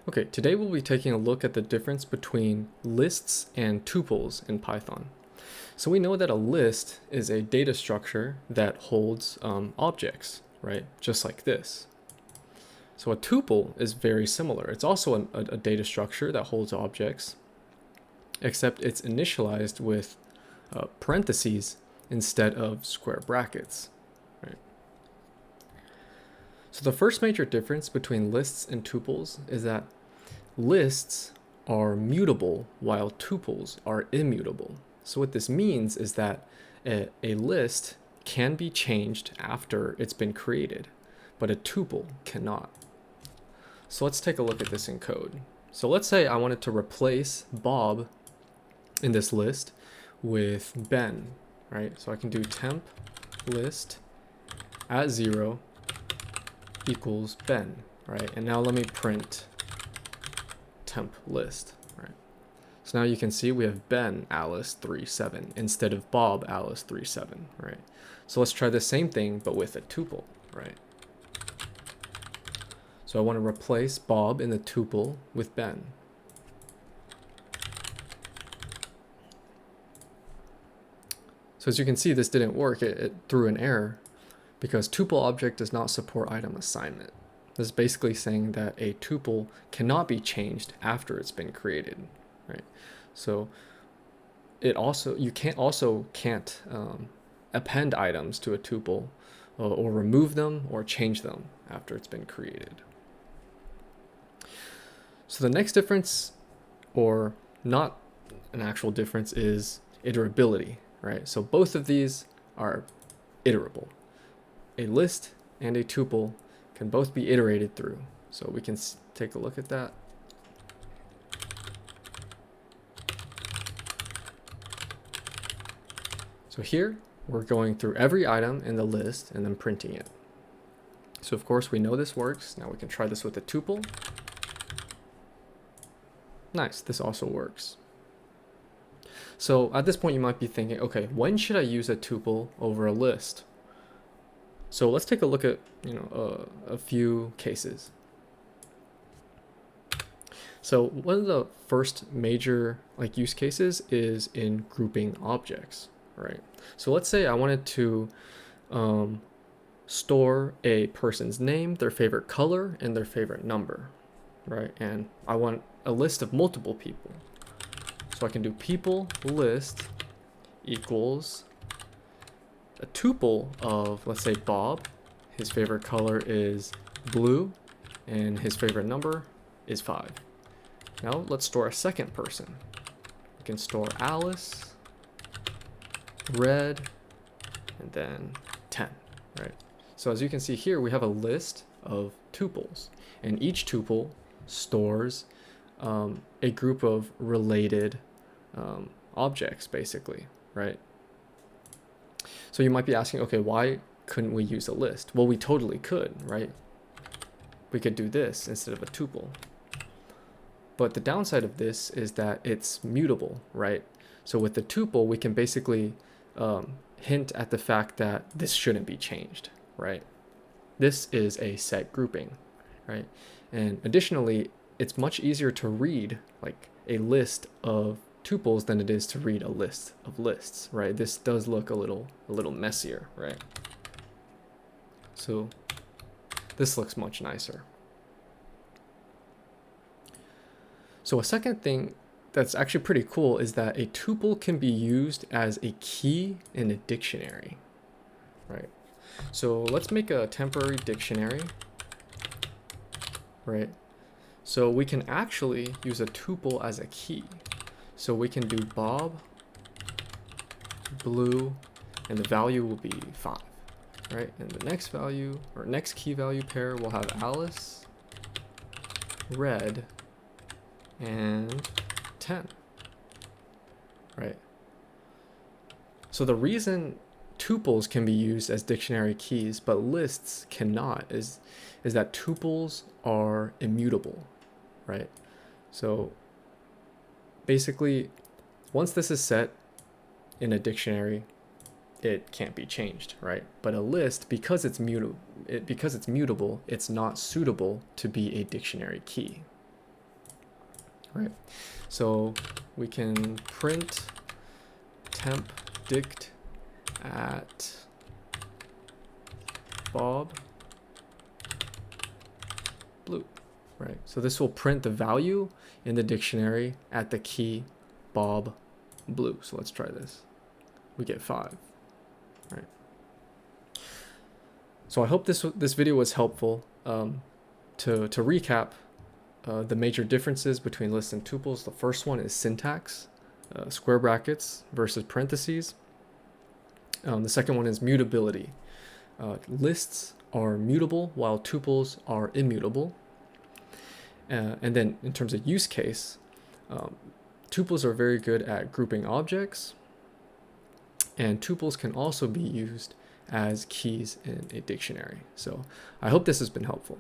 Okay, today we'll be taking a look at the difference between lists and tuples in Python. So we know that a list is a data structure that holds objects, right? Just like this. So a tuple is very similar. It's also a data structure that holds objects, except it's initialized with parentheses instead of square brackets, right? So the first major difference between lists and tuples is that lists are mutable while tuples are immutable. So what this means is that a list can be changed after it's been created, but a tuple cannot. So let's take a look at this in code. So let's say I wanted to replace Bob in this list with Ben, right? So I can do temp list at 0 equals Ben, right? And now let me print temp list, right? So now you can see we have Ben Alice 37 instead of Bob Alice 37, right? So let's try the same thing but with a tuple, right? So I want to replace Bob in the tuple with Ben. So as you can see, this didn't work. It threw an error because tuple object does not support item assignment. This is basically saying that a tuple cannot be changed after it's been created, right? So you can't append items to a tuple or remove them or change them after it's been created. So the next difference, or not an actual difference, is iterability, right? So both of these are iterable. A list and a tuple can both be iterated through. So we can take a look at that. So here we're going through every item in the list and then printing it. So of course we know this works. Now we can try this with a tuple. Nice, this also works. So at this point you might be thinking, okay, when should I use a tuple over a list? So let's take a look at a few cases. So one of the first major use cases is in grouping objects, right? So let's say I wanted to store a person's name, their favorite color, and their favorite number, right? And I want a list of multiple people. So I can do people list equals a tuple of, let's say, Bob. His favorite color is blue and his favorite number is 5. Now let's store a second person. We can store Alice, red, and then 10, right? So as you can see here, we have a list of tuples, and each tuple stores a group of related objects, basically, right? So you might be asking, okay, why couldn't we use a list? Well, we totally could, right? We could do this instead of a tuple. But the downside of this is that it's mutable, right? So with the tuple, we can basically hint at the fact that this shouldn't be changed, right? This is a set grouping, right? And additionally, it's much easier to read like a list of tuples than it is to read a list of lists, right? This does look a little messier, right? So this looks much nicer. So a second thing that's actually pretty cool is that a tuple can be used as a key in a dictionary, right? So let's make a temporary dictionary, right? So we can actually use a tuple as a key. So we can do Bob, blue, and the value will be 5, right? And the next value, or next key value pair, will have Alice, red, and 10, right? So the reason tuples can be used as dictionary keys, but lists cannot, is that tuples are immutable, right? So basically, once this is set in a dictionary, it can't be changed, right? But a list, because it's mutable, it's not suitable to be a dictionary key. right? So we can print temp dict at Bob blue, right? So this will print the value in the dictionary at the key Bob blue. So let's try this. We get 5, right? So I hope this video was helpful. To recap, the major differences between lists and tuples. The first one is syntax, square brackets versus parentheses. The second one is mutability. Lists are mutable while tuples are immutable. And then in terms of use case, tuples are very good at grouping objects, and tuples can also be used as keys in a dictionary. So I hope this has been helpful.